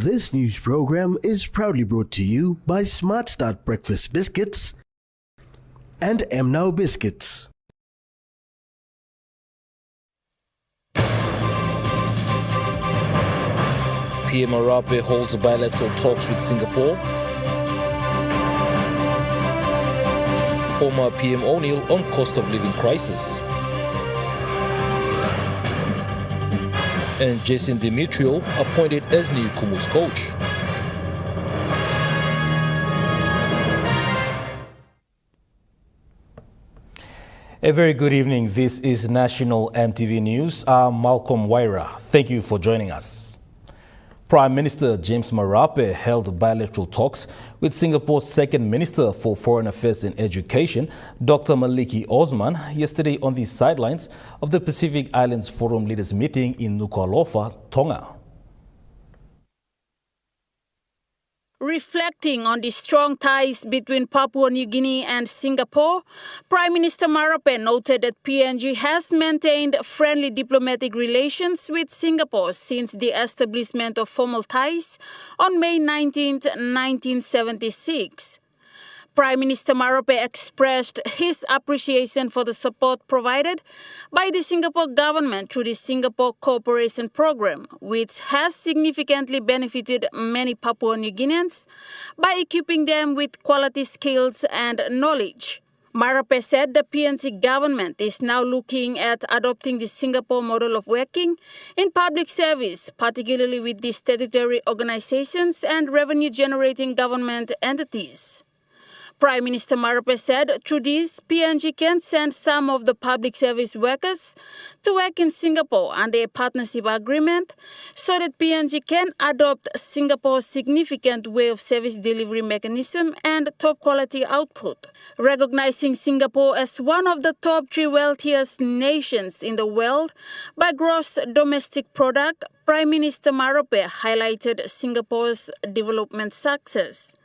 This news program is proudly brought to you by Smart Start Breakfast Biscuits and Now Biscuits. PM Marape holds bilateral talks with Singapore. Former PM O'Neill on cost of living crisis. And Jason Demetrio appointed as new Kumul's coach. A very good evening. This is National EMTV News. I'm Malcolm Waira. Thank you for joining us. Prime Minister James Marape held bilateral talks with Singapore's Second Minister for Foreign Affairs and Education, Dr. Maliki Osman, yesterday on the sidelines of the Pacific Islands Forum Leaders meeting in Nuku'alofa, Tonga. Reflecting on the strong ties between Papua New Guinea and Singapore, Prime Minister Marape noted that PNG has maintained friendly diplomatic relations with Singapore since the establishment of formal ties on May 19, 1976. Prime Minister Marape expressed his appreciation for the support provided by the Singapore government through the Singapore Cooperation Program, which has significantly benefited many Papua New Guineans by equipping them with quality skills and knowledge. Marape said the PNG government is now looking at adopting the Singapore model of working in public service, particularly with the statutory organizations and revenue-generating government entities. Prime Minister Marape said through this, PNG can send some of the public service workers to work in Singapore under a partnership agreement so that PNG can adopt Singapore's significant way of service delivery mechanism and top quality output. Recognizing Singapore as one of the top 3 wealthiest nations in the world by gross domestic product, Prime Minister Marape highlighted Singapore's development success.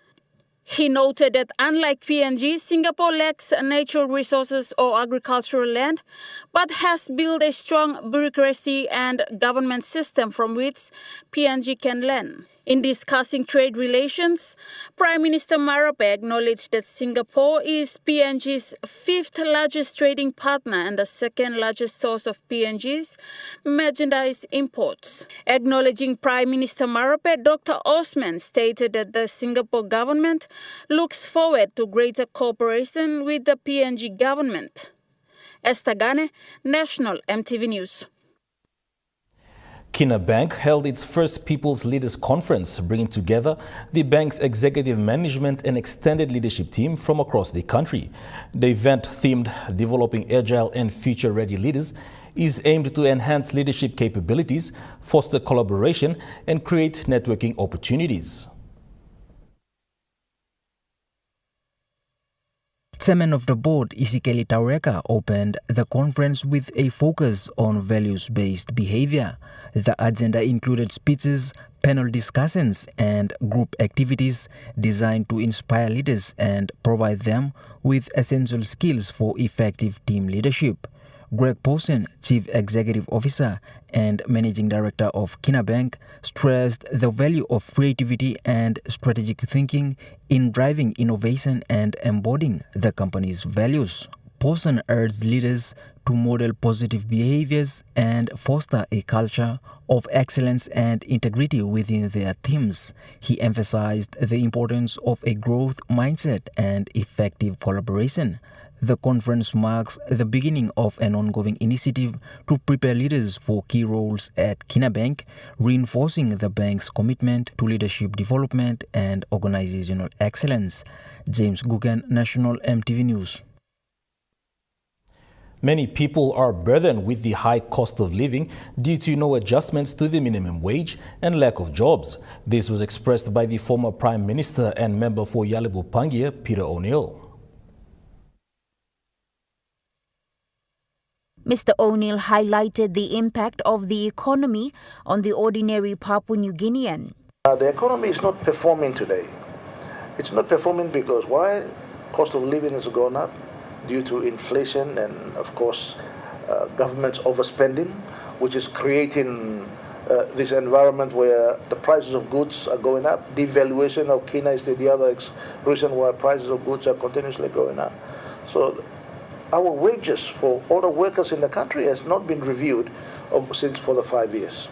He noted that unlike PNG, Singapore lacks natural resources or agricultural land, but has built a strong bureaucracy and government system from which PNG can learn. In discussing trade relations, Prime Minister Marape acknowledged that Singapore is PNG's 5th largest trading partner and the 2nd largest source of PNG's merchandise imports. Acknowledging Prime Minister Marape, Dr. Osman stated that the Singapore government looks forward to greater cooperation with the PNG government. Esther Gane, National EMTV News. Kina Bank held its first People's Leaders Conference, bringing together the bank's executive management and extended leadership team from across the country. The event, themed Developing Agile and Future-Ready Leaders, is aimed to enhance leadership capabilities, foster collaboration, and create networking opportunities. Chairman of the board, Isikeli Taureka, opened the conference with a focus on values-based behavior. The agenda included speeches, panel discussions, and group activities designed to inspire leaders and provide them with essential skills for effective team leadership. Greg Posen, Chief Executive Officer and Managing Director of Kina Bank, stressed the value of creativity and strategic thinking in driving innovation and embodying the company's values. Posen urged leaders to model positive behaviors and foster a culture of excellence and integrity within their teams. He emphasized the importance of a growth mindset and effective collaboration. The conference marks the beginning of an ongoing initiative to prepare leaders for key roles at Kina Bank, reinforcing the bank's commitment to leadership development and organizational excellence. James Gugan, National EMTV News. Many people are burdened with the high cost of living due to no adjustments to the minimum wage and lack of jobs. This was expressed by the former Prime Minister and member for Yalibu Pangia, Peter O'Neill. Mr. O'Neill highlighted the impact of the economy on the ordinary Papua New Guinean. The economy is not performing today. It's not performing because why? Cost of living has gone up due to inflation and, of course, government's overspending, which is creating this environment where the prices of goods are going up. Devaluation of Kina is the other reason why prices of goods are continuously going up. So our wages for all the workers in the country has not been reviewed since for the 5 years.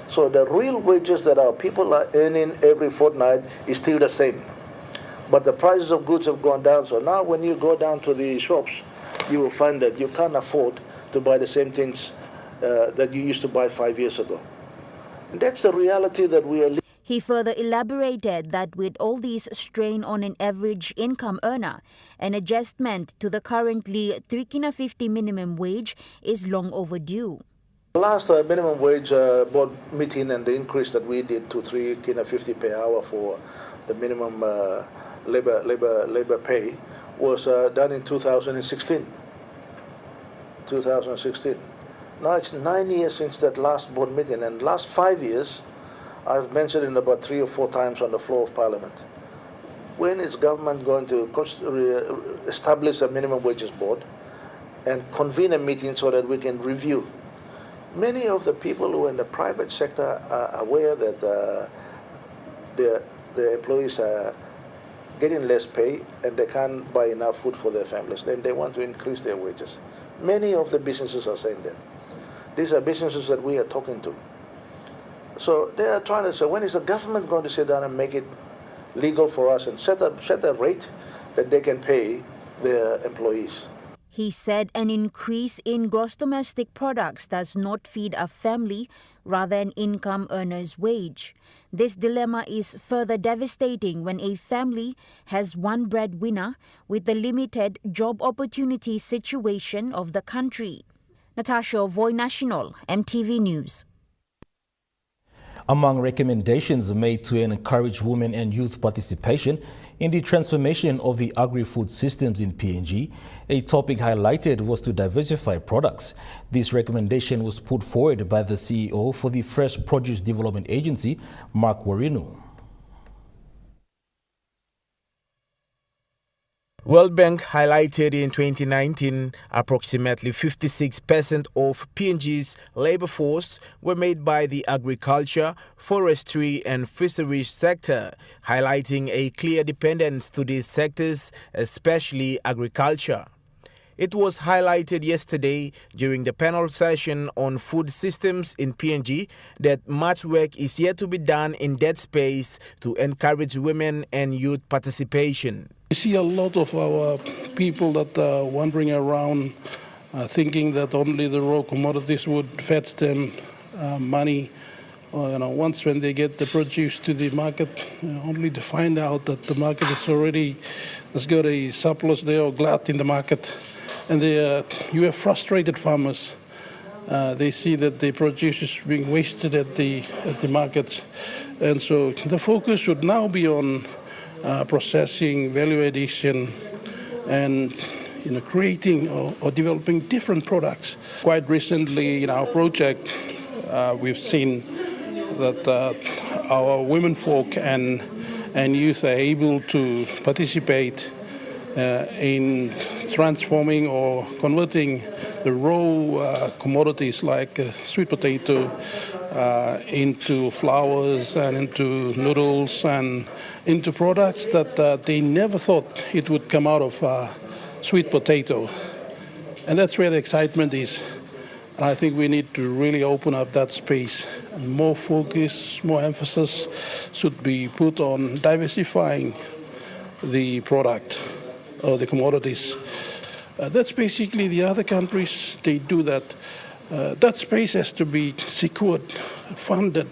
So the real wages that our people are earning every fortnight is still the same. But the prices of goods have gone down. So now when you go down to the shops, you will find that you can't afford to buy the same things that you used to buy 5 years ago. And that's the reality that we are living. He further elaborated that with all these strain on an average income earner, an adjustment to the currently 3 kina 50 minimum wage is long overdue. The last minimum wage board meeting and the increase that we did to 3 kina 50 per hour for the minimum labor pay was done in 2016. 2016. Now it's 9 years since that last board meeting, and last 5 years, I've mentioned it about 3 or 4 times on the floor of Parliament. When is government going to establish a minimum wages board and convene a meeting so that we can review? Many of the people who are in the private sector are aware that the employees are getting less pay and they can't buy enough food for their families. Then they want to increase their wages. Many of the businesses are saying that. These are businesses that we are talking to. So they are trying to say, when is the government going to sit down and make it legal for us and set a rate that they can pay their employees? He said an increase in gross domestic products does not feed a family, rather an income earner's wage. This dilemma is further devastating when a family has one breadwinner with the limited job opportunity situation of the country. Natasha Voy National, MTV News. Among recommendations made to encourage women and youth participation in the transformation of the agri-food systems in PNG, a topic highlighted was to diversify products. This recommendation was put forward by the CEO for the Fresh Produce Development Agency, Mark Warinu. World Bank highlighted in 2019 approximately 56% of PNG's labor force were made by the agriculture, forestry and fisheries sector, highlighting a clear dependence to these sectors, especially agriculture. It was highlighted yesterday during the panel session on food systems in PNG that much work is yet to be done in that space to encourage women and youth participation. We see a lot of our people that are wandering around thinking that only the raw commodities would fetch them money. Once when they get the produce to the market, only to find out that the market has got a surplus there or glut in the market. And you have frustrated farmers. They see that the produce is being wasted at the markets. And so the focus should now be on processing, value addition, and creating or developing different products. Quite recently in our project, we've seen that our women folk and youth are able to participate in transforming or converting the raw commodities like sweet potato into flours and into noodles and into products that they never thought it would come out of sweet potato. And that's where the excitement is. And I think we need to really open up that space. And more focus, more emphasis should be put on diversifying the product or the commodities. That's basically the other countries, they do that. That space has to be secured, funded.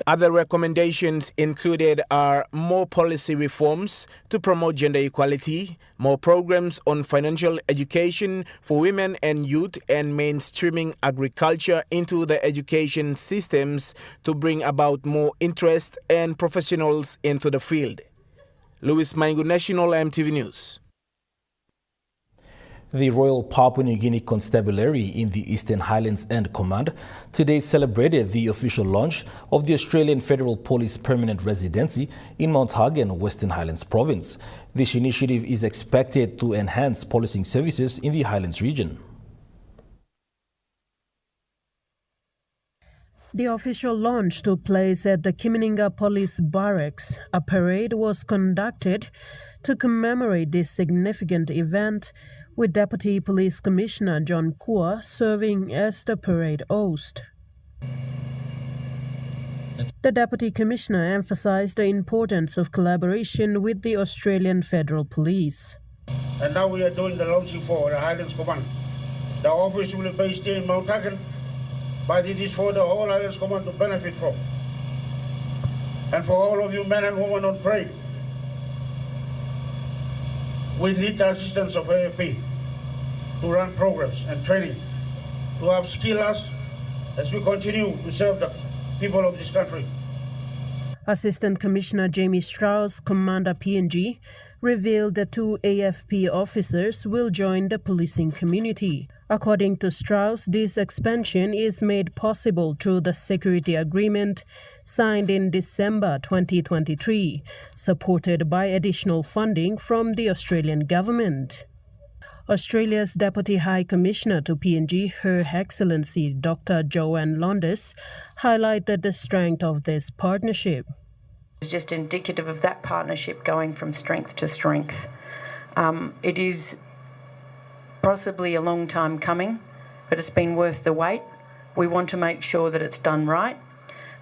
Other recommendations included are more policy reforms to promote gender equality, more programs on financial education for women and youth, and mainstreaming agriculture into the education systems to bring about more interest and professionals into the field. Louis Maingu, National MTV News. The Royal Papua New Guinea Constabulary in the Eastern Highlands and Command today celebrated the official launch of the Australian Federal Police Permanent Residency in Mount Hagen, Western Highlands Province. This initiative is expected to enhance policing services in the Highlands region. The official launch took place at the Kimininga Police Barracks. A parade was conducted to commemorate this significant event, with Deputy Police Commissioner John Kua serving as the parade host. The Deputy Commissioner emphasized the importance of collaboration with the Australian Federal Police. And now we are doing the launching for the Highlands Command. The office will be based in Mount Hagen, but it is for the whole Highlands Command to benefit from. And for all of you men and women on parade, we need the assistance of AFP to run programs and training, to upskill us as we continue to serve the people of this country. Assistant Commissioner Jamie Strauss, Commander PNG, revealed that 2 AFP officers will join the policing community. According to Strauss, this expansion is made possible through the security agreement signed in December 2023, supported by additional funding from the Australian government. Australia's Deputy High Commissioner to PNG, Her Excellency Dr. Joanne Londes, highlighted the strength of this partnership. It's just indicative of that partnership going from strength to strength. It is possibly a long time coming, but it's been worth the wait. We want to make sure that it's done right.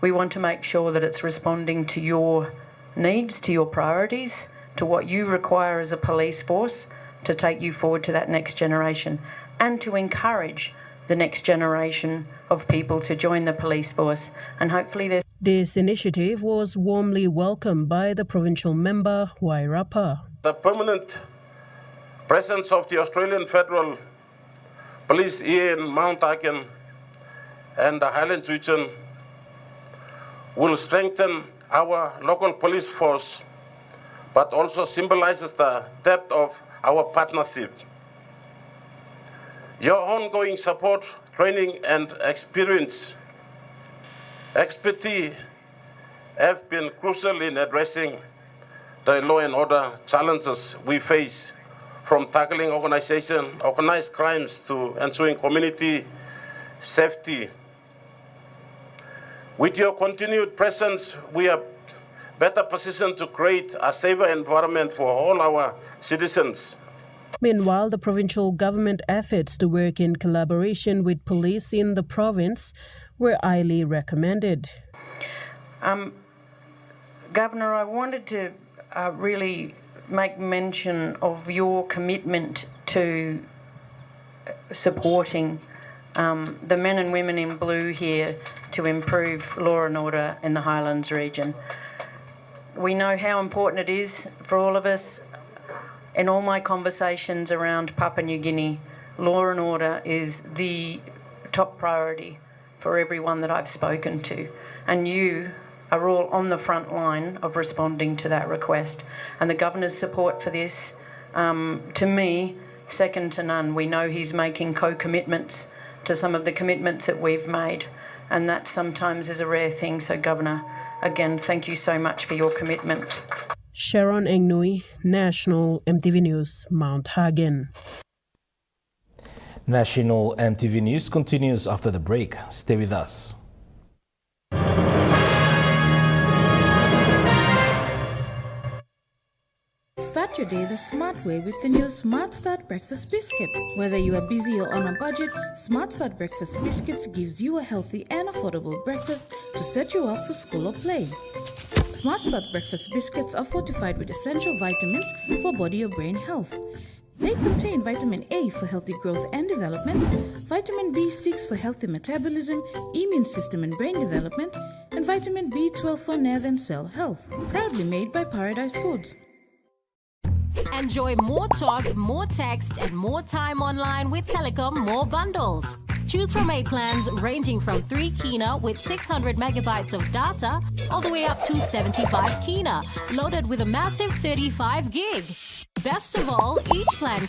We want to make sure that it's responding to your needs, to your priorities, to what you require as a police force to take you forward to that next generation, and to encourage the next generation of people to join the police force. And hopefully This initiative was warmly welcomed by the provincial member, Wairapa. The permanent presence of the Australian Federal Police here in Mount Hagen and the Highlands region will strengthen our local police force, but also symbolizes the depth of our partnership. Your ongoing support, training and expertise have been crucial in addressing the law and order challenges we face, from tackling organized crimes to ensuring community safety. With your continued presence, we are better positioned to create a safer environment for all our citizens. Meanwhile, the provincial government efforts to work in collaboration with police in the province were highly recommended. Governor, I wanted to really make mention of your commitment to supporting the men and women in blue here to improve law and order in the Highlands region. We know how important it is for all of us. In all my conversations around Papua New Guinea, law and order is the top priority for everyone that I've spoken to. And you are all on the front line of responding to that request. And the Governor's support for this, to me, second to none. We know he's making co-commitments to some of the commitments that we've made, and that sometimes is a rare thing. So, Governor, again, thank you so much for your commitment. Sharon Engnui, National EMTV News, Mount Hagen. National EMTV News continues after the break. Stay with us. Start your day the smart way with the new Smart Start Breakfast Biscuit. Whether you are busy or on a budget, Smart Start Breakfast Biscuits gives you a healthy and affordable breakfast to set you up for school or play. Smart Start Breakfast Biscuits are fortified with essential vitamins for body or brain health. They contain vitamin A for healthy growth and development, vitamin B6 for healthy metabolism, immune system and brain development, and vitamin B12 for nerve and cell health. Proudly made by Paradise Foods. Enjoy more talk, more text, and more time online with Telecom More Bundles. Choose from 8 plans ranging from 3 kina with 600 megabytes of data all the way up to 75 kina, loaded with a massive 35 gig. Best of all, each plan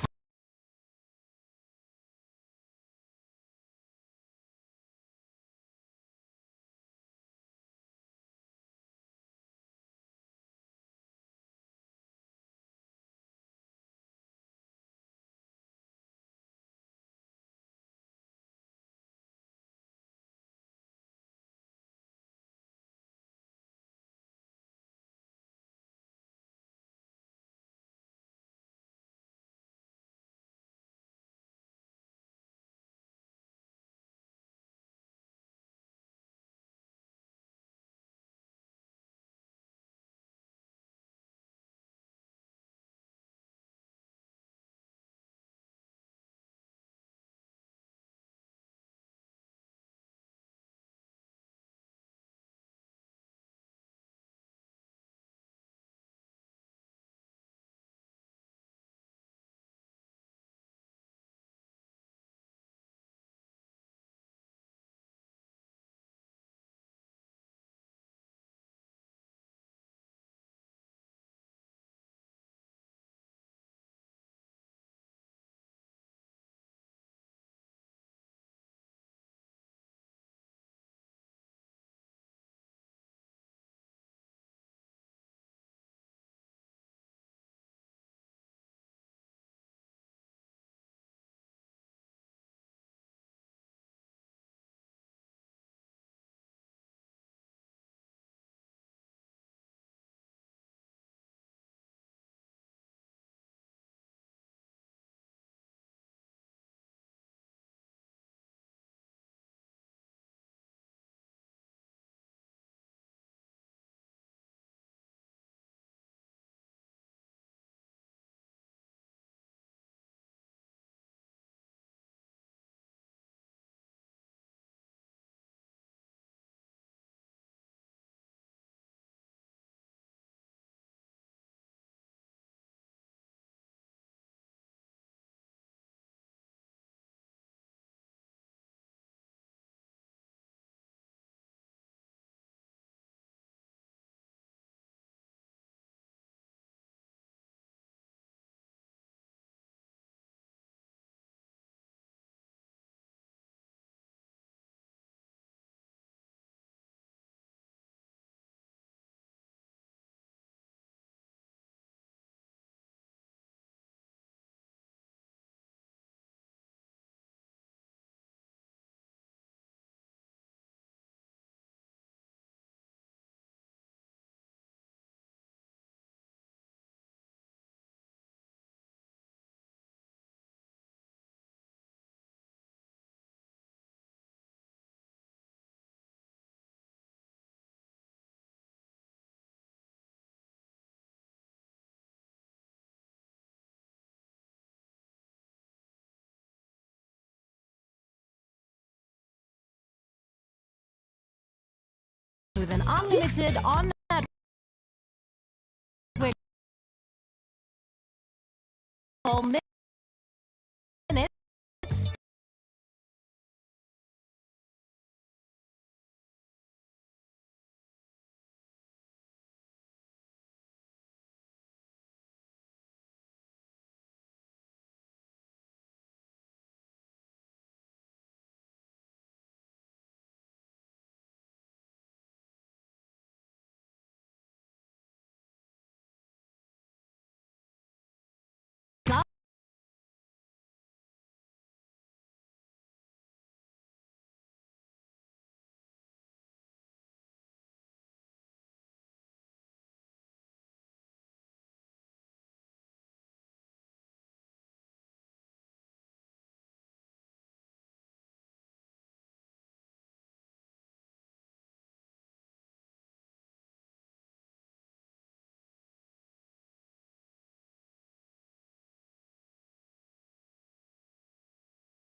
with an unlimited on-net call minutes.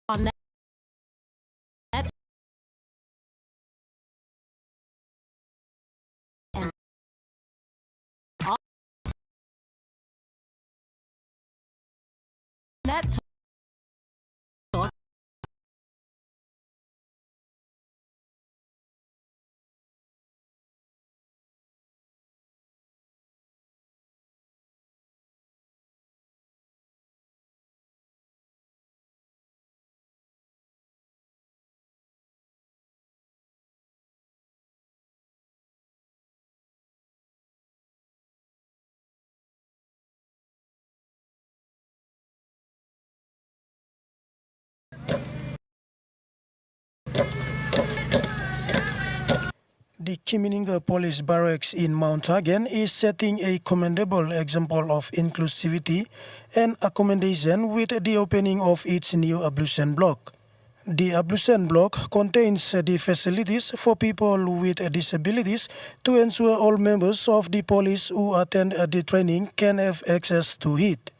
On net. And net talk. The Kimininga Police Barracks in Mount Hagen is setting a commendable example of inclusivity and accommodation with the opening of its new ablution block. The ablution block contains the facilities for people with disabilities to ensure all members of the police who attend the training can have access to it.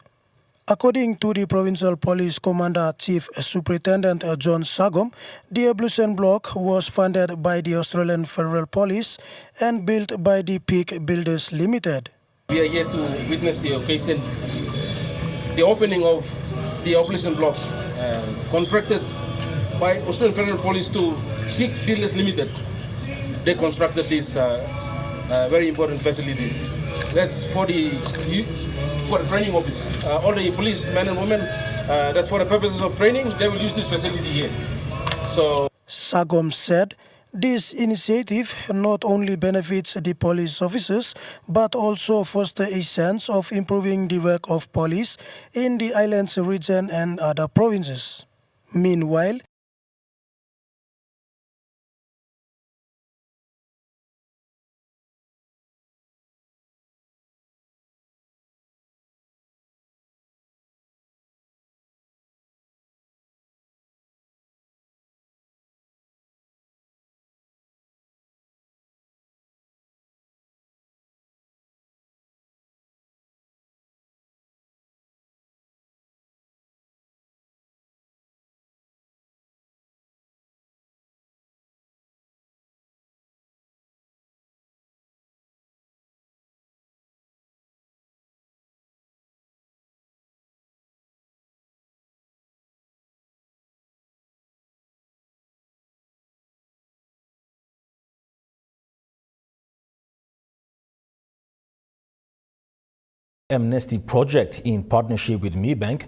According to the Provincial Police Commander Chief Superintendent John Sagom, the ablution block was funded by the Australian Federal Police and built by the Peak Builders Limited. We are here to witness the occasion, the opening of the ablution block contracted by Australian Federal Police to Peak Builders Limited. They constructed these very important facilities. That's for the training office. All the police men and women, that for the purposes of training, they will use this facility here. So Sagom said this initiative not only benefits the police officers, but also foster a sense of improving the work of police in the islands region and other provinces. Meanwhile, Amnesty Project, in partnership with Mi Bank,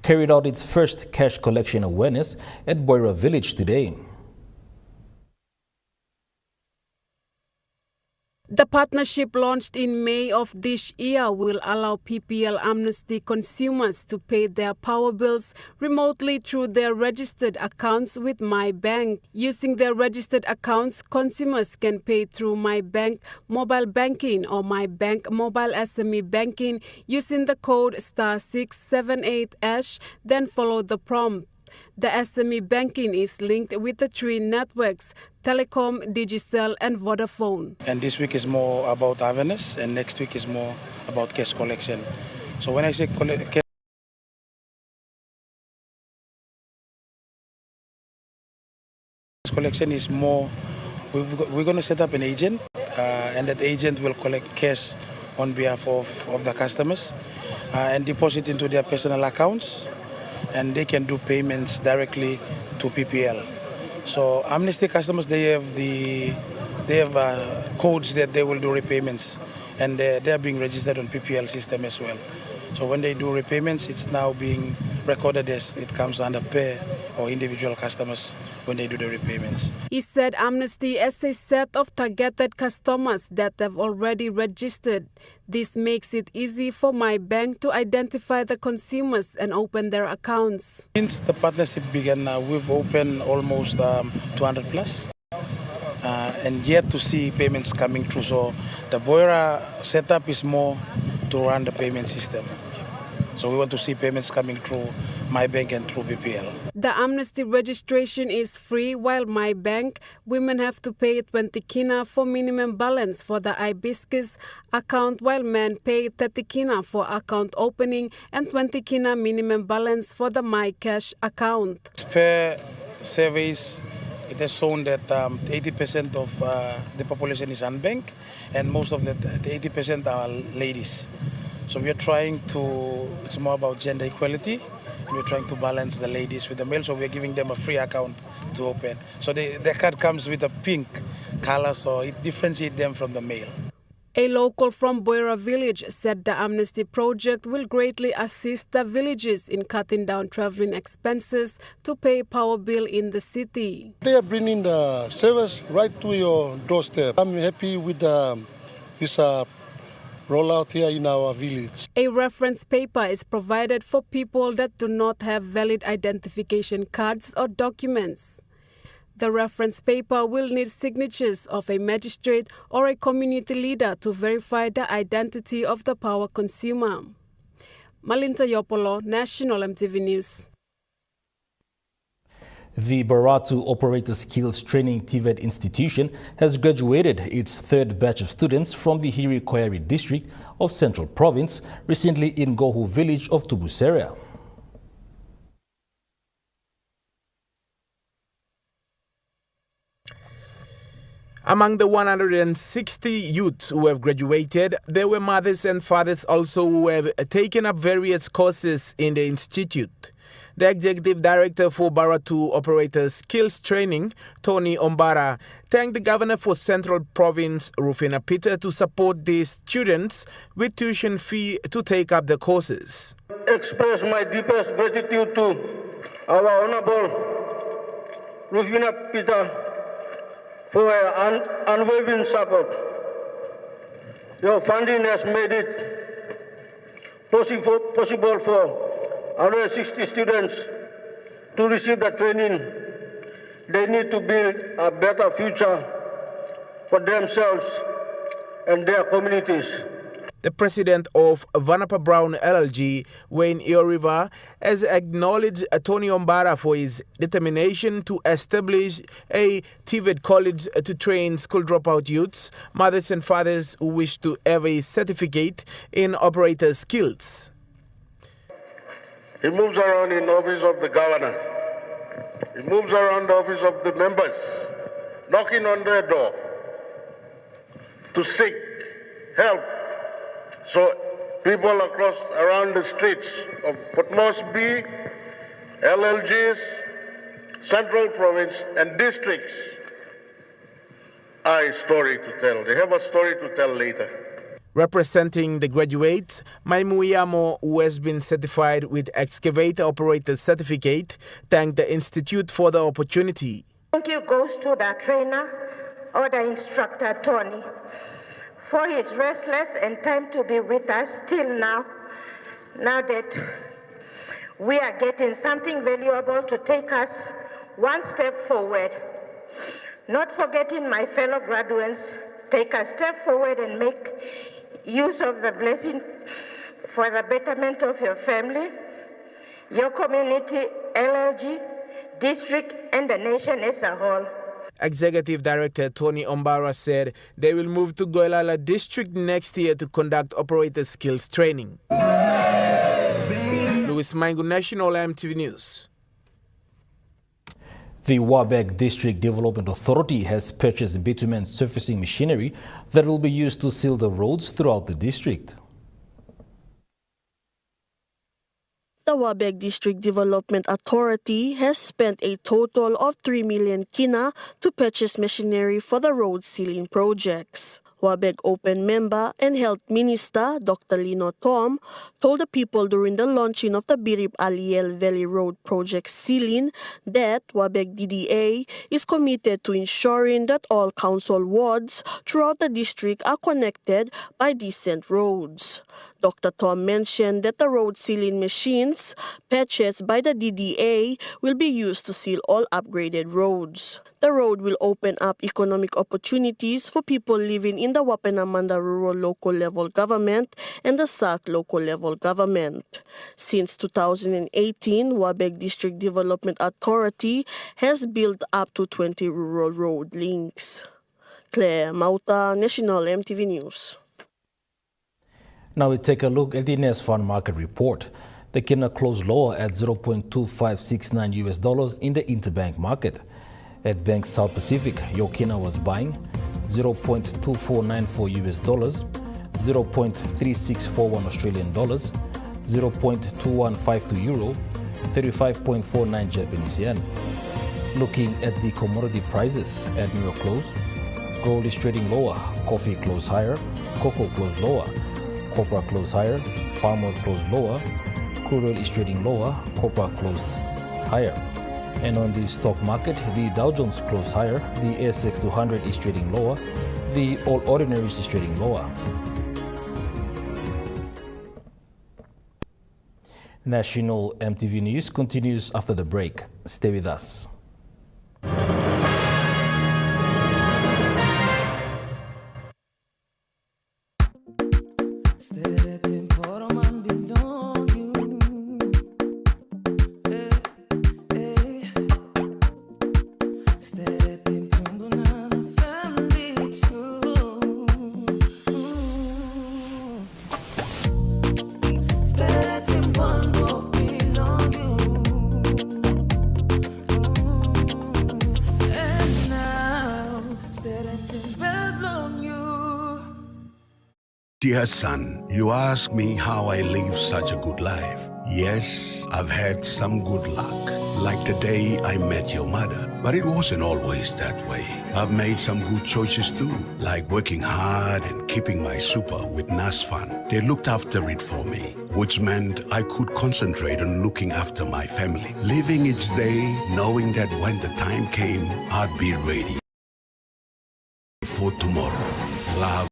carried out its first cash collection awareness at Boira Village today. The partnership, launched in May of this year, will allow PPL Amnesty consumers to pay their power bills remotely through their registered accounts with My Bank. Using their registered accounts, consumers can pay through My Bank mobile banking or My Bank mobile SME banking using the code *678#, then follow the prompt. The SME banking is linked with the three networks: Telecom, Digicel, and Vodafone. And this week is more about awareness, and next week is more about cash collection. So when I say cash collection is more we're going to set up an agent, and that agent will collect cash on behalf of the customers and deposit into their personal accounts, and they can do payments directly to PPL. So Amnesty customers, they have codes that they will do repayments, and they are being registered on PPL system as well. So when they do repayments, it's now being recorded as it comes under pair or individual customers when they do the repayments. He said Amnesty has a set of targeted customers that have already registered. This makes it easy for my bank to identify the consumers and open their accounts. Since the partnership began, we've opened almost 200 plus. And yet to see payments coming through. So the Boira setup is more to run the payment system. So we want to see payments coming through my bank and through BPL. The Amnesty registration is free, while my bank, women have to pay 20 kina for minimum balance for the iBiscuits account, while men pay 30 kina for account opening and 20 kina minimum balance for the MyCash account. Per surveys, it has shown that 80% of the population is unbanked, and most of the 80% are ladies. So we are trying to, it's more about gender equality, and we're trying to balance the ladies with the male, so we're giving them a free account to open. So their card comes with a pink color, so it differentiates them from the male. A local from Boira village said the Amnesty project will greatly assist the villages in cutting down traveling expenses to pay power bill in the city. They are bringing the service right to your doorstep. I'm happy with this rollout here in our village. A reference paper is provided for people that do not have valid identification cards or documents. The reference paper will need signatures of a magistrate or a community leader to verify the identity of the power consumer. Malinta Yopolo, National EMTV News. The Baratu Operator Skills Training TVET institution has graduated its third batch of students from the Hiri Koyari district of Central Province, recently in Gohu village of Tubuseria. Among the 160 youths who have graduated, there were mothers and fathers also who have taken up various courses in the institute. The Executive Director for Baratu Operator Skills Training, Tony Ombara, thanked the Governor for Central Province, Rufina Peter, to support these students with tuition fee to take up the courses. Express my deepest gratitude to our Honorable Rufina Peter for her unwavering support. Your funding has made it possible for 160 students to receive the training they need to build a better future for themselves and their communities. The president of Vanapa Brown LLG, Wayne Ioriva, has acknowledged Tony Ombara for his determination to establish a TVET college to train school dropout youths, mothers and fathers who wish to have a certificate in operator skills. He moves around in the office of the governor. He moves around the office of the members, knocking on their door to seek help. So people around the streets of Port Moresby, LLGs, Central Province and districts are a story to tell. They have a story to tell later. Representing the graduates, Maimuyamo, who has been certified with excavator operator certificate, thanked the institute for the opportunity. Thank you goes to the trainer or the instructor, Tony, for his restless and time to be with us till now. Now that we are getting something valuable to take us one step forward. Not forgetting my fellow graduates, take a step forward and make use of the blessing for the betterment of your family, your community, LLG, district, and the nation as a whole. Executive Director Tony Ombara said they will move to Goilala district next year to conduct operator skills training. Louis Maingu, National EMTV News. The Wabeg District Development Authority has purchased bitumen surfacing machinery that will be used to seal the roads throughout the district. The Wabeg District Development Authority has spent a total of 3 million kina to purchase machinery for the road sealing projects. Wabeg Open member and Health Minister Dr. Lino Tom told the people during the launching of the Birib Aliel Valley Road project sealing that Wabeg DDA is committed to ensuring that all council wards throughout the district are connected by decent roads. Dr. Tom mentioned that the road sealing machines purchased by the DDA will be used to seal all upgraded roads. The road will open up economic opportunities for people living in the Wapenamanda Rural Local Level Government and the SAC Local Level Government. Since 2018, Wabeg District Development Authority has built up to 20 rural road links. Claire Mauta, National EMTV News. Now we take a look at the NESFund market report. The kina closed lower at $0.2569 in the interbank market. At Bank South Pacific, your kina was buying $0.2494, $0.3641 Australian dollars, 0.2152 euro, 35.49 Japanese yen. Looking at the commodity prices at New York close, gold is trading lower, coffee closed higher, cocoa closed lower, copper closed higher, palm oil closed lower, crude oil is trading lower, copper closed higher. And on the stock market, the Dow Jones closed higher, the ASX 200 is trading lower, the All Ordinaries is trading lower. National EMTV News continues after the break. Stay with us. Dear son, you ask me how I live such a good life. Yes, I've had some good luck, like the day I met your mother. But it wasn't always that way. I've made some good choices too, like working hard and keeping my super with NASFund. They looked after it for me, which meant I could concentrate on looking after my family. Living each day, knowing that when the time came, I'd be ready for tomorrow. Love.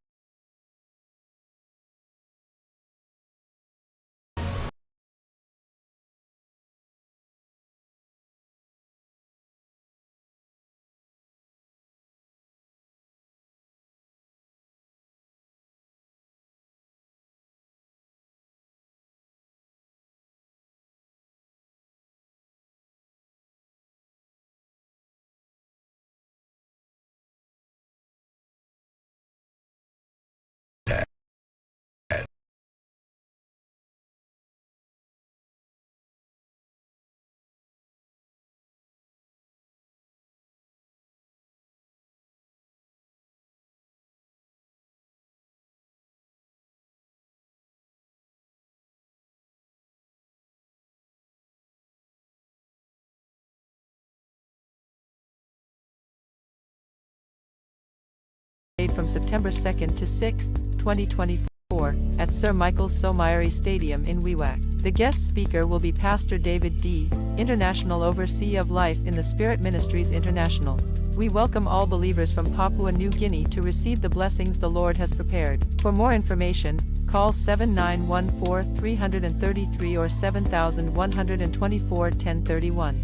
From September 2nd to 6th, 2024, at Sir Michael Somyari Stadium in Wewak. The guest speaker will be Pastor David D., International Overseer of Life in the Spirit Ministries International. We welcome all believers from Papua New Guinea to receive the blessings the Lord has prepared. For more information, call 7914-333 or 7124-1031.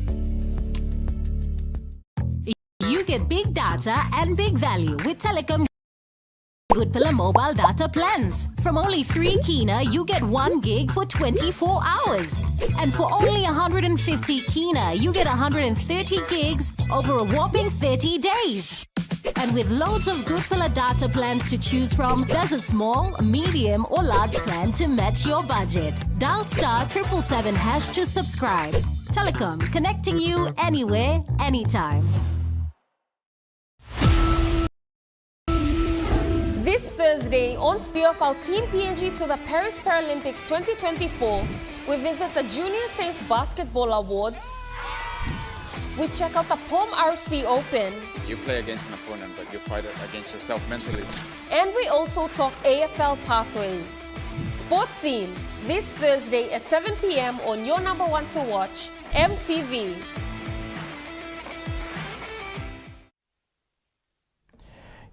You get big data and big value with Telecom Good Pillar mobile data plans. From only 3 kina, you get 1 gig for 24 hours. And for only 150 kina, you get 130 gigs over a whopping 30 days. And with loads of Good Pillar data plans to choose from, there's a small, medium or large plan to match your budget. Dial *777# to subscribe. Telecom, connecting you anywhere, anytime. This Thursday, on Sphere of our Team PNG to the Paris Paralympics 2024, we visit the Junior Saints Basketball Awards. We check out the POM RC Open. You play against an opponent, but you fight against yourself mentally. And we also talk AFL pathways. Sports Scene, this Thursday at 7 p.m. on your number one to watch, EMTV.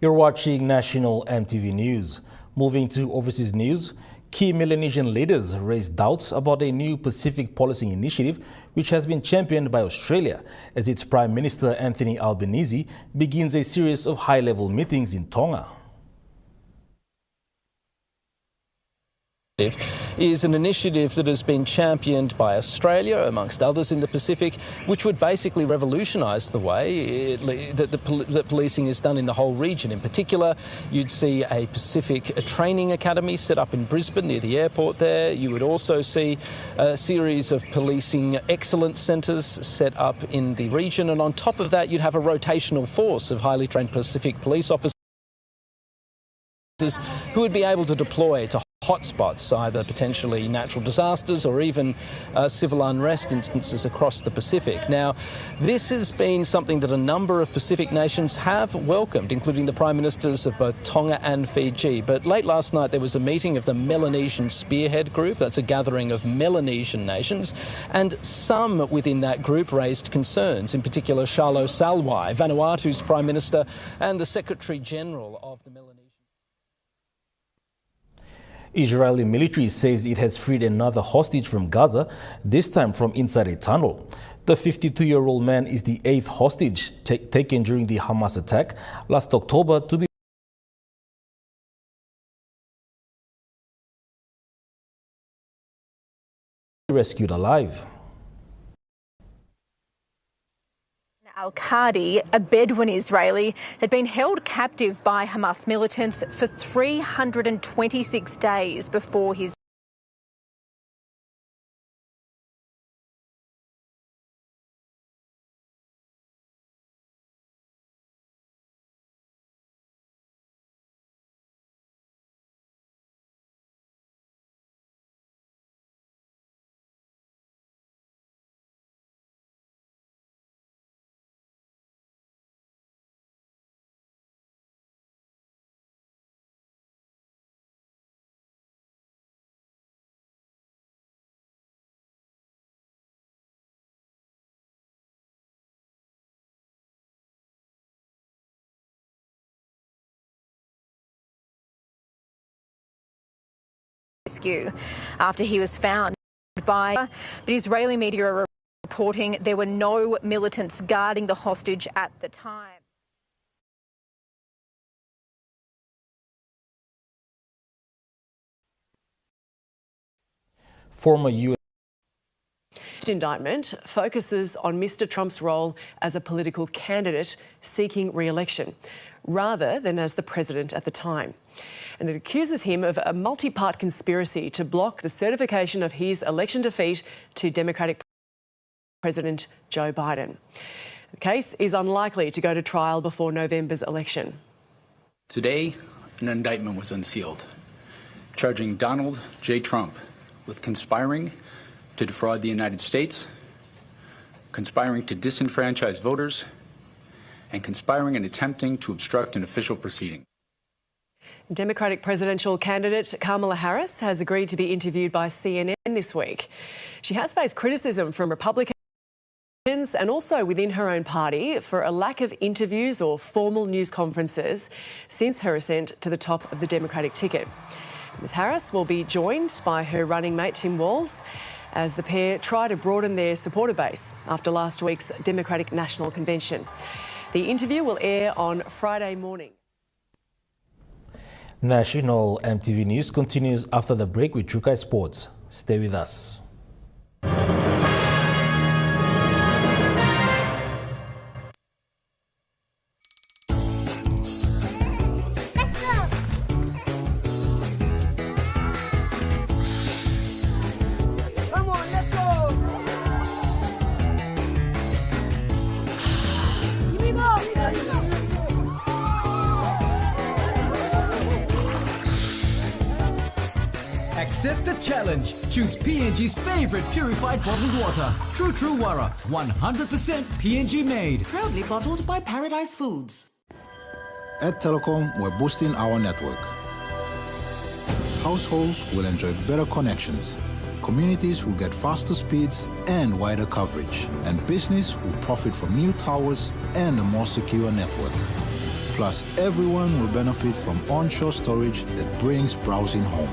You're watching National EMTV News. Moving to overseas news, key Melanesian leaders raised doubts about a new Pacific Policing Initiative which has been championed by Australia as its Prime Minister Anthony Albanese begins a series of high-level meetings in Tonga. Is an initiative that has been championed by Australia, amongst others in the Pacific, which would basically revolutionise the way that policing is done in the whole region. In particular, you'd see a Pacific training academy set up in Brisbane near the airport there. You would also see a series of policing excellence centres set up in the region. And on top of that, you'd have a rotational force of highly trained Pacific police officers who would be able to deploy to hotspots, either potentially natural disasters or even civil unrest instances across the Pacific. Now, this has been something that a number of Pacific nations have welcomed, including the Prime Ministers of both Tonga and Fiji. But late last night there was a meeting of the Melanesian Spearhead Group. That's a gathering of Melanesian nations, and some within that group raised concerns, in particular Shalo Salwai, Vanuatu's Prime Minister and the Secretary General of the Melanesian. Israeli military says it has freed another hostage from Gaza, this time from inside a tunnel. The 52-year-old man is the 8th hostage taken during the Hamas attack last October to be rescued alive. Al-Qadi, a Bedouin Israeli, had been held captive by Hamas militants for 326 days before his rescue after he was found by, but Israeli media are reporting there were no militants guarding the hostage at the time. Former U.S. indictment focuses on Mr. Trump's role as a political candidate seeking re-election, rather than as the president at the time. And it accuses him of a multi-part conspiracy to block the certification of his election defeat to Democratic President Joe Biden. The case is unlikely to go to trial before November's election. Today, an indictment was unsealed, charging Donald J. Trump with conspiring to defraud the United States, conspiring to disenfranchise voters, and conspiring and attempting to obstruct an official proceeding. Democratic presidential candidate Kamala Harris has agreed to be interviewed by CNN this week. She has faced criticism from Republicans and also within her own party for a lack of interviews or formal news conferences since her ascent to the top of the Democratic ticket. Ms. Harris will be joined by her running mate Tim Walz as the pair try to broaden their supporter base after last week's Democratic National Convention. The interview will air on Friday morning. National EMTV News continues after the break with Trukai Sports. Stay with us. Accept the challenge. Choose PNG's favorite purified bottled water. True Wara, 100% PNG made. Proudly bottled by Paradise Foods. At Telecom, we're boosting our network. Households will enjoy better connections. Communities will get faster speeds and wider coverage. And business will profit from new towers and a more secure network. Plus, everyone will benefit from onshore storage that brings browsing home.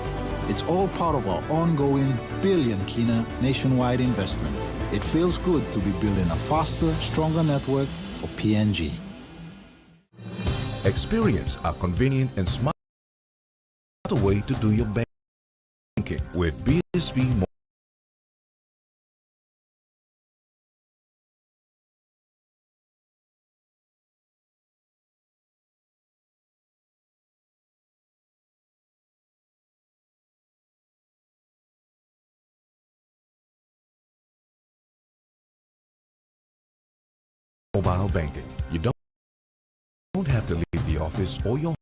It's all part of our ongoing billion Kina nationwide investment. It feels good to be building a faster, stronger network for PNG. Experience a convenient and smart way to do your banking with BSB mobile banking. You don't have to leave the office or your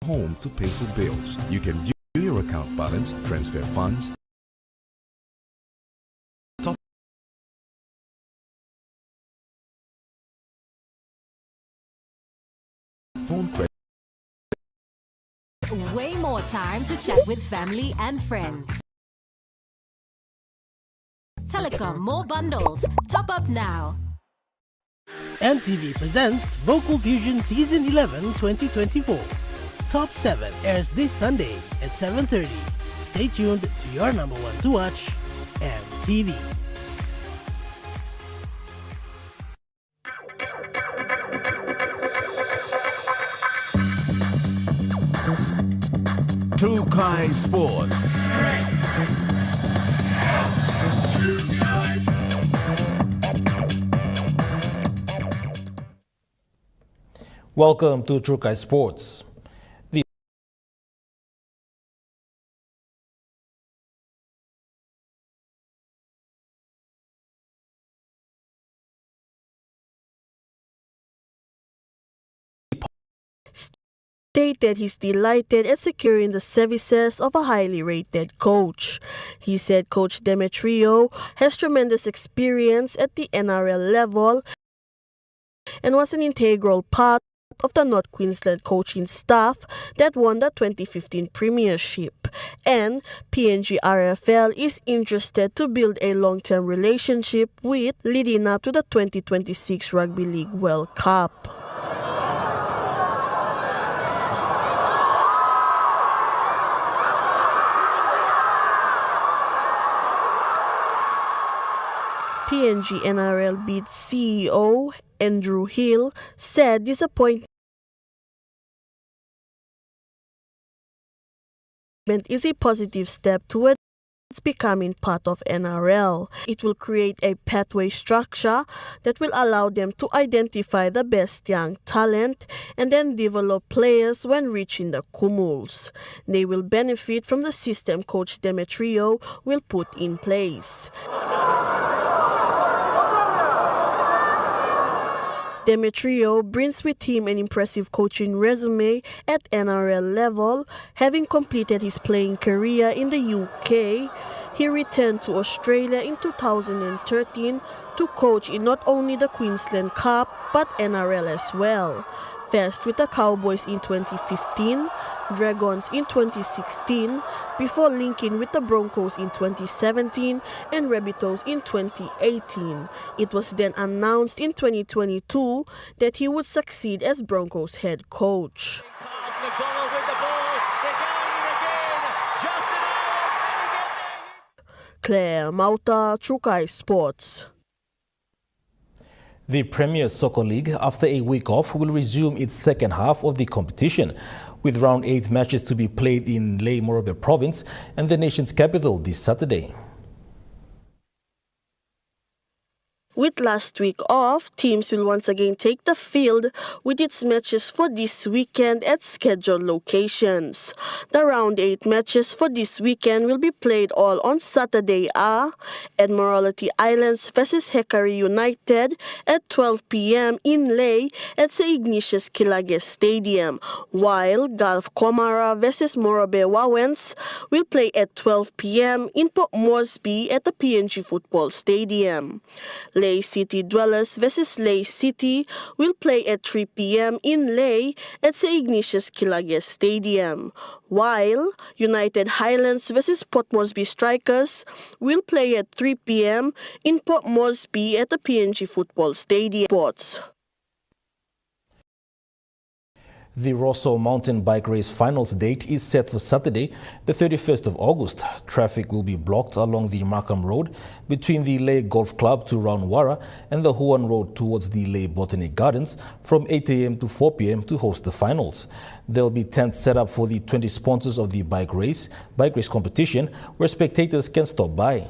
home to pay for bills. You can view your account balance, transfer funds, top phone credit. Way more time to chat with family and friends. Telecom more bundles. Top up now. EMTV presents Vocal Fusion Season 11 2024. Top 7 airs this Sunday at 7:30. Stay tuned to your number one to watch, EMTV. Trukai Sports. Welcome to Trukai Sports. Stated he's delighted at securing the services of a highly rated coach. He said Coach Demetrio has tremendous experience at the NRL level and was an integral part of the North Queensland coaching staff that won the 2015 Premiership. And PNG RFL is interested to build a long-term relationship with leading up to the 2026 Rugby League World Cup. PNG NRL Beat CEO Andrew Hill said disappointment is a positive step towards becoming part of NRL. It will create a pathway structure that will allow them to identify the best young talent and then develop players when reaching the Kumuls. They will benefit from the system Coach Demetrio will put in place. Demetrio brings with him an impressive coaching resume at NRL level. Having completed his playing career in the UK, he returned to Australia in 2013 to coach in not only the Queensland Cup but NRL as well. First with the Cowboys in 2015, Dragons in 2016, before linking with the Broncos in 2017 and Rabbitohs in 2018. It was then announced in 2022 that he would succeed as Broncos head coach. Claire Mauta, Chukai Sports. The Premier Soccer League, after a week off, will resume its second half of the competition, with round 8 matches to be played in Ley Morobe province and the nation's capital this Saturday. With last week off, teams will once again take the field with its matches for this weekend at scheduled locations. The round 8 matches for this weekend will be played all on Saturday are Admiralty Islands vs Hekari United at 12 p.m. in Ley at St. Ignatius Kilage Stadium, while Gulf Comara vs Morobe Wawens will play at 12 p.m. in Port Moresby at the PNG Football Stadium. Ley City Dwellers vs Ley City will play at 3 p.m. in Ley at St. Ignatius Kilage Stadium, while United Highlands vs Port Moresby Strikers will play at 3 p.m. in Port Moresby at the PNG Football Stadium. Sports. The Rosso Mountain Bike Race finals date is set for Saturday, the 31st of August. Traffic will be blocked along the Markham Road between the Ley Golf Club to Round Warra and the Huon Road towards the Ley Botanic Gardens from 8 a.m. to 4 p.m. to host the finals. There will be tents set up for the 20 sponsors of the bike race competition, where spectators can stop by.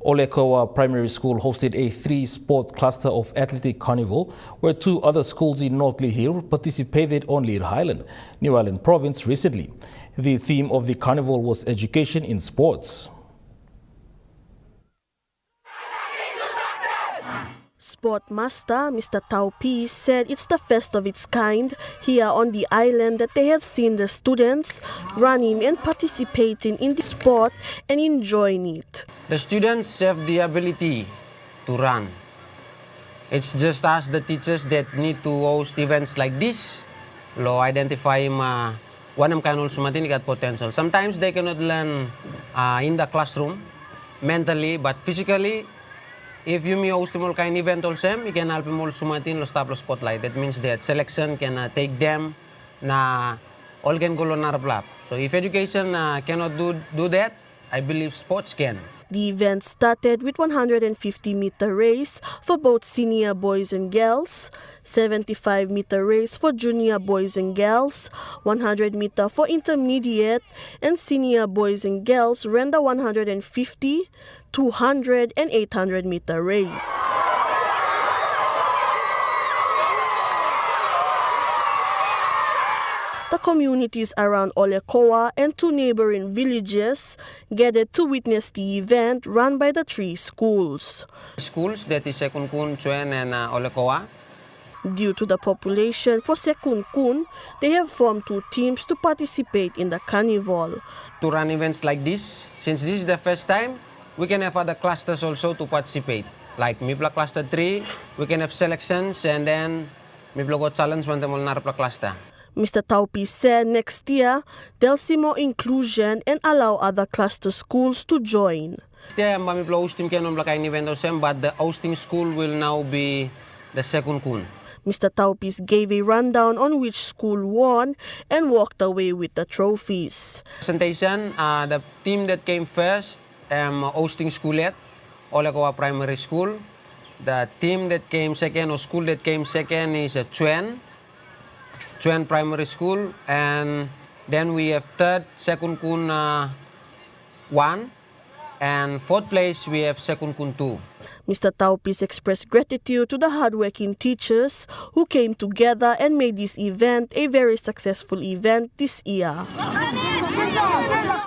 Olekoa Primary School hosted a 3-sport cluster of athletic carnival, where 2 other schools in North Lea Hill participated on Lea Highland, New Ireland Province recently. The theme of the carnival was education in sports. Sport Master Mr. Taupi said it's the first of its kind here on the island that they have seen the students running and participating in the sport and enjoying it. The students have the ability to run. It's just us, the teachers, that need to host events like this. Lo identify wanam kanul sumatin ikat potential. Sometimes they cannot learn in the classroom mentally, but physically. If you may host all kind event also, you can help them all sumatin lo stop lo spotlight. That means that selection can take them na all can go on narplap. So if education cannot do that, I believe sports can. The event started with 150-meter race for both senior boys and girls, 75-meter race for junior boys and girls, 100-meter for intermediate and senior boys and girls ran the 150, 200 and 800-meter race. The communities around Olekoa and 2 neighboring villages gathered to witness the event run by the 3 schools. Schools, that is Sekun Kun, Chuen and Olekoa. Due to the population for Sekun Kun, they have formed 2 teams to participate in the carnival. To run events like this, since this is the first time, we can have other clusters also to participate. Like Mipla Cluster 3, we can have selections, and then Mipla Go Challenge when the Molnarpla Cluster. Mr. Taupi said next year they'll see more inclusion and allow other cluster schools to join. Yeah, Mipla hosting can event also, but the hosting school will now be the Sekun Kun. Mr. Taupis gave a rundown on which school won and walked away with the trophies. Presentation, the team that came first, hosting school at Olekoa Primary School. The team that came second, or school that came second, is Chuen Primary School, and then we have third, Sekun Kun 1, and fourth place we have Sekun Kun 2. Mr. Taupis expressed gratitude to the hardworking teachers who came together and made this event a very successful event this year.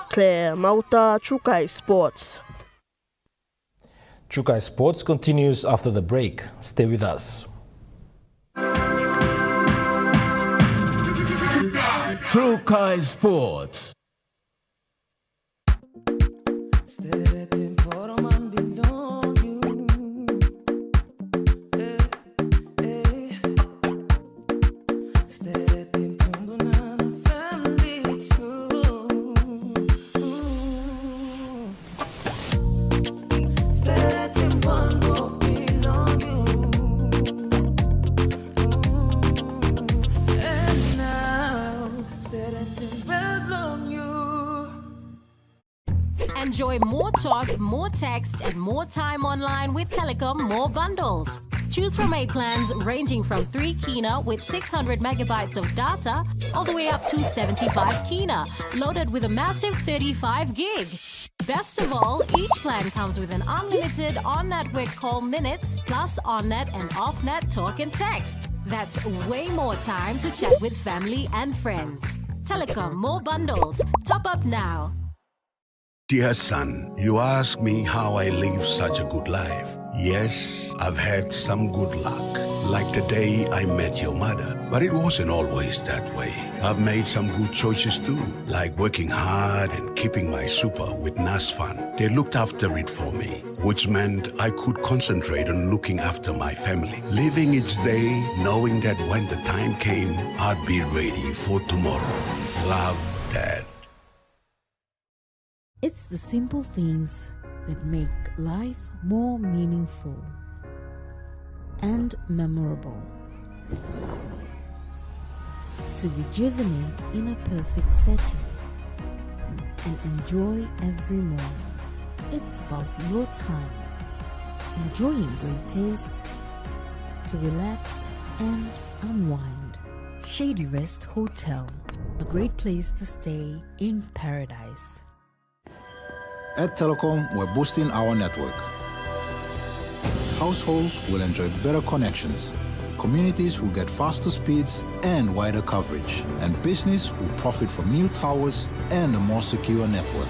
Claire Mauta, Chukai Sports. Chukai Sports continues after the break. Stay with us. Chukai Sports. Enjoy more talk, more text, and more time online with Telecom More Bundles. Choose from 8 plans ranging from 3 kina with 600 megabytes of data all the way up to 75 kina, loaded with a massive 35 gig. Best of all, each plan comes with an unlimited on-network call minutes plus on-net and off-net talk and text. That's way more time to chat with family and friends. Telecom More Bundles. Top up now. Dear son, you ask me how I live such a good life. Yes, I've had some good luck, like the day I met your mother. But it wasn't always that way. I've made some good choices too, like working hard and keeping my super with NASFAN. They looked after it for me, which meant I could concentrate on looking after my family, living each day knowing that when the time came, I'd be ready for tomorrow. Love, Dad. It's the simple things that make life more meaningful and memorable. To rejuvenate in a perfect setting and enjoy every moment. It's about your time, enjoying great taste, to relax and unwind. Shady Rest Hotel, a great place to stay in paradise. At Telecom, we're boosting our network. Households will enjoy better connections. Communities will get faster speeds and wider coverage. And business will profit from new towers and a more secure network.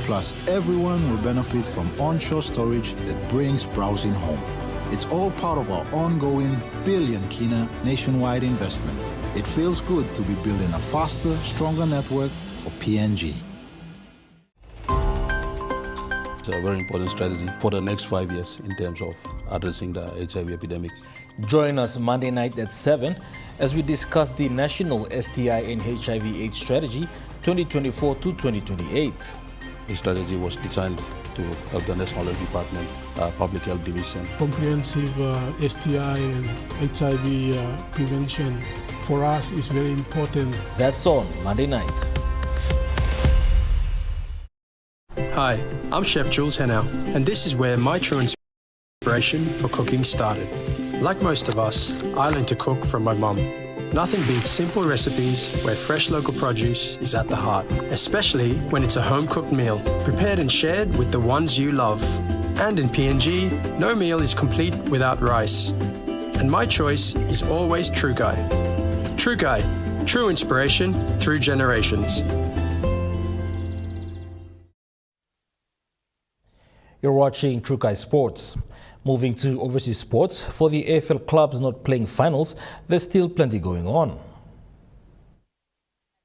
Plus, everyone will benefit from onshore storage that brings browsing home. It's all part of our ongoing billion kina nationwide investment. It feels good to be building a faster, stronger network for PNG. It's a very important strategy for the next 5 years in terms of addressing the HIV epidemic. Join us Monday night at 7 as we discuss the National STI and HIV/AIDS Strategy 2024 to 2028. The strategy was designed to help the National Health Department, Public Health Division. Comprehensive STI and HIV prevention for us is very important. That's on Monday night. Hi, I'm Chef Jules Henao, and this is where my true inspiration for cooking started. Like most of us, I learned to cook from my mum. Nothing beats simple recipes where fresh local produce is at the heart, especially when it's a home-cooked meal, prepared and shared with the ones you love. And in PNG, no meal is complete without rice. And my choice is always True Guy. True Guy, true inspiration through generations. You're watching True Guy Sports. Moving to overseas sports, for the AFL clubs not playing finals, there's still plenty going on.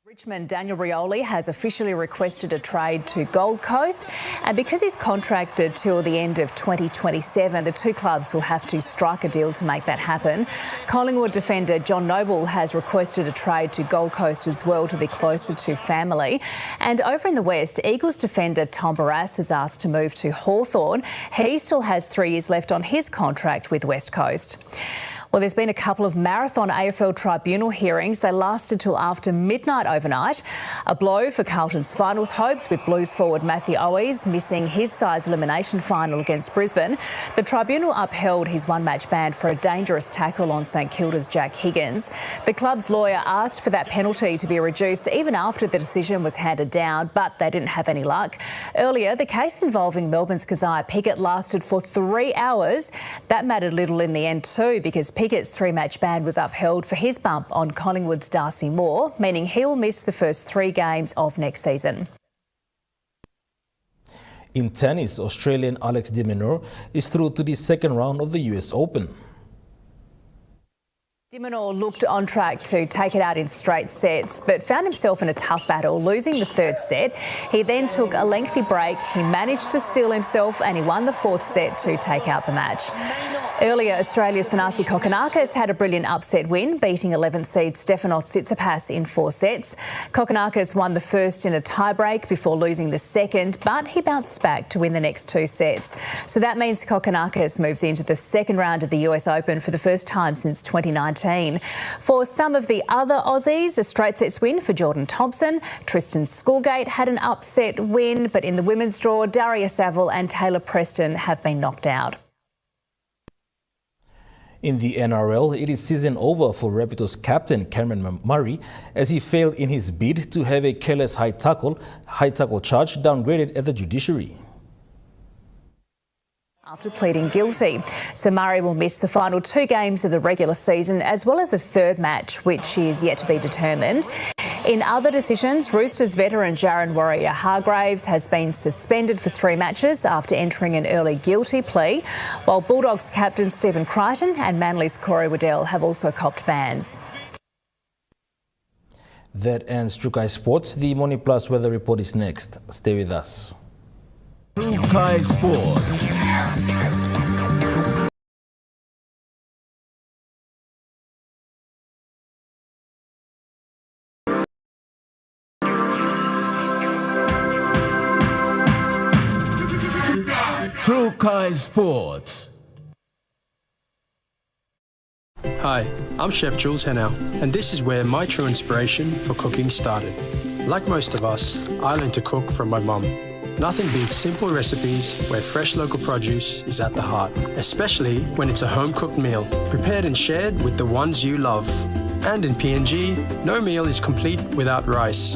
Richmond Daniel Rioli has officially requested a trade to Gold Coast, and because he's contracted till the end of 2027, the two clubs will have to strike a deal to make that happen. Collingwood defender John Noble has requested a trade to Gold Coast as well to be closer to family. And over in the West, Eagles defender Tom Barrass has asked to move to Hawthorn. He still has 3 years left on his contract with West Coast. Well, there's been a couple of marathon AFL tribunal hearings. They lasted till after midnight overnight. A blow for Carlton's finals hopes, with Blues forward Matthew Owies missing his side's elimination final against Brisbane. The tribunal upheld his one-match ban for a dangerous tackle on St Kilda's Jack Higgins. The club's lawyer asked for that penalty to be reduced even after the decision was handed down, but they didn't have any luck. Earlier, the case involving Melbourne's Keziah Pickett lasted for 3 hours. That mattered little in the end too, because Pickett's 3-match ban was upheld for his bump on Collingwood's Darcy Moore, meaning he'll miss the first 3 games of next season. In tennis, Australian Alex de Minaur is through to the second round of the US Open. De Minaur looked on track to take it out in straight sets, but found himself in a tough battle, losing the 3rd set. He then took a lengthy break. He managed to steel himself and he won the 4th set to take out the match. Earlier, Australia's Thanasi Kokkinakis had a brilliant upset win, beating 11th seed Stefanos Tsitsipas in 4 sets. Kokkinakis won the first in a tiebreak before losing the second, but he bounced back to win the next 2 sets. So that means Kokkinakis moves into the second round of the US Open for the first time since 2019. For some of the other Aussies, a straight sets win for Jordan Thompson. Tristan Schoolgate had an upset win, but in the women's draw, Daria Saville and Taylor Preston have been knocked out. In the NRL, it is season over for Rabbitohs captain Cameron Murray as he failed in his bid to have a careless high tackle charge downgraded at the judiciary. After pleading guilty, so Murray will miss the final 2 games of the regular season as well as a third match, which is yet to be determined. In other decisions, Roosters veteran Jaron Warrior-Hargraves has been suspended for 3 matches after entering an early guilty plea, while Bulldogs captain Stephen Crichton and Manly's Corey Waddell have also copped bans. That ends Trukai Sports. The Morning Plus weather report is next. Stay with us. Trukai Sports. Trukai Sports. Hi, I'm Chef Jules Henao, and this is where my true inspiration for cooking started. Like most of us, I learned to cook from my mum. Nothing beats simple recipes where fresh local produce is at the heart, especially when it's a home-cooked meal, prepared and shared with the ones you love. And in PNG, no meal is complete without rice.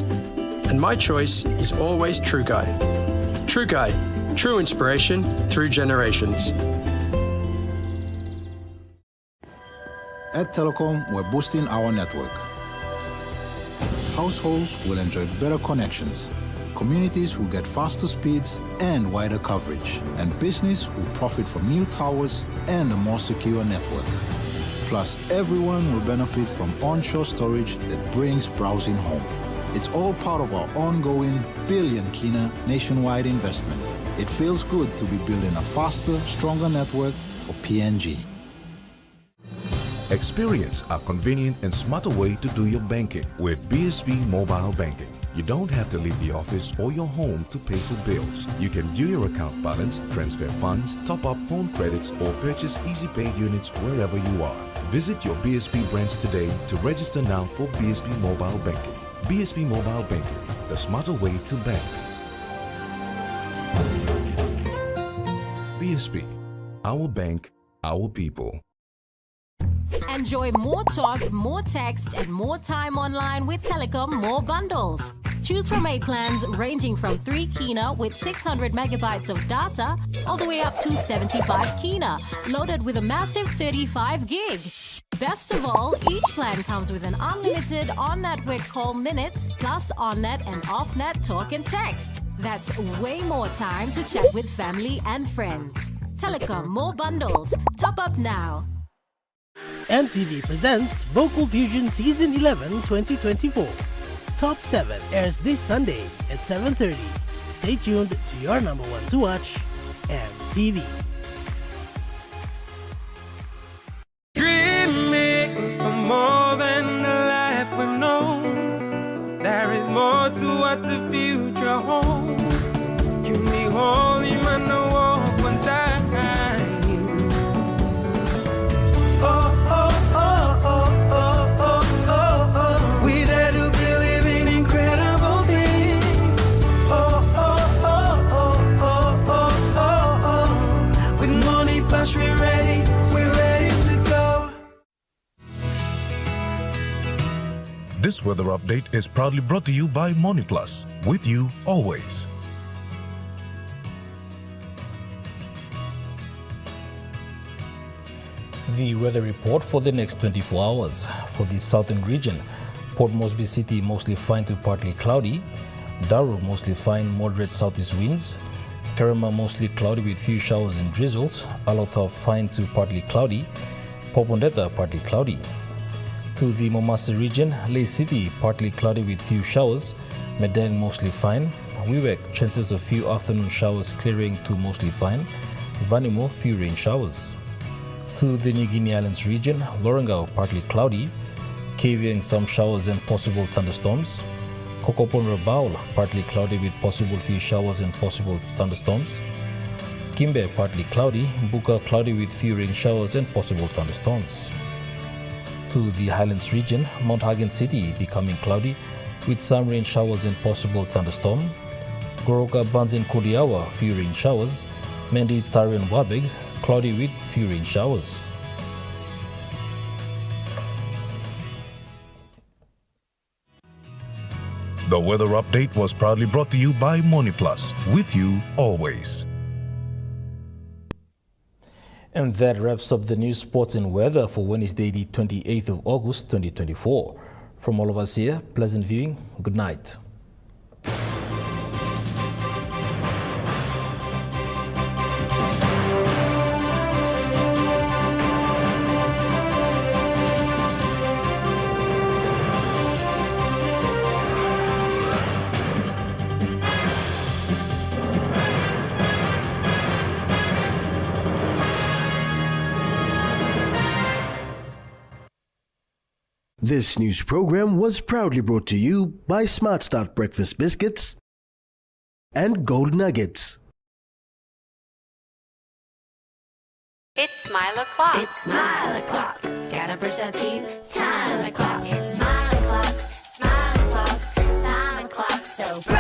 And my choice is always Trukai. Trukai, true inspiration through generations. At Telecom, we're boosting our network. Households will enjoy better connections. Communities will get faster speeds and wider coverage. And business will profit from new towers and a more secure network. Plus, everyone will benefit from onshore storage that brings browsing home. It's all part of our ongoing billion kina nationwide investment. It feels good to be building a faster, stronger network for PNG. Experience a convenient and smarter way to do your banking with BSB Mobile Banking. You don't have to leave the office or your home to pay for bills. You can view your account balance, transfer funds, top up phone credits, or purchase Easy Pay units wherever you are. Visit your BSB branch today to register now for BSB Mobile Banking. BSB Mobile Banking, the smarter way to bank. BSB, our bank, our people. Enjoy more talk, more text, and more time online with Telecom More Bundles. Choose from 8 plans ranging from 3 kina with 600 megabytes of data all the way up to 75 kina, loaded with a massive 35 gig. Best of all, each plan comes with an unlimited on-network call minutes plus on-net and off-net talk and text. That's way more time to chat with family and friends. Telecom More Bundles. Top up now. EMTV presents Vocal Fusion Season 11 2024. Top 7 airs this Sunday at 7:30. Stay tuned to your number 1 to watch, EMTV. Dreaming for more than the life we've known. There is more to what the future holds. You need holy man to walk one time. This weather update is proudly brought to you by MoneyPlus, with you always. The weather report for the next 24 hours. For the southern region, Port Moresby City mostly fine to partly cloudy, Darrow mostly fine, moderate southeast winds, Karama mostly cloudy with few showers and drizzles, Alota fine to partly cloudy, Popondetta partly cloudy. To the Momasa region, Ley City partly cloudy with few showers, Medang mostly fine, Wewak chances of few afternoon showers clearing to mostly fine, Vanimo few rain showers. To the New Guinea Islands region, Lorengau partly cloudy, Kavieng some showers and possible thunderstorms. Kokopon Rabaul partly cloudy with possible few showers and possible thunderstorms. Kimbe partly cloudy, Buka cloudy with few rain showers and possible thunderstorms. To the Highlands region, Mount Hagen City becoming cloudy with some rain showers and possible thunderstorm. Goroka Banzin Kudiawa few rain showers. Mendi Tarian Wabeg cloudy with few rain showers. The weather update was proudly brought to you by Moniplus, with you always. And that wraps up the news, sports and weather for Wednesday, the 28th of August, 2024. From all of us here, pleasant viewing. Good night. This news program was proudly brought to you by Smart Start Breakfast Biscuits and Gold Nuggets. It's Smile O'Clock. It's Smile O'Clock. Gotta brush our teeth. Time o'clock. It's Smile O'Clock. Smile O'Clock. Time o'clock. So bright.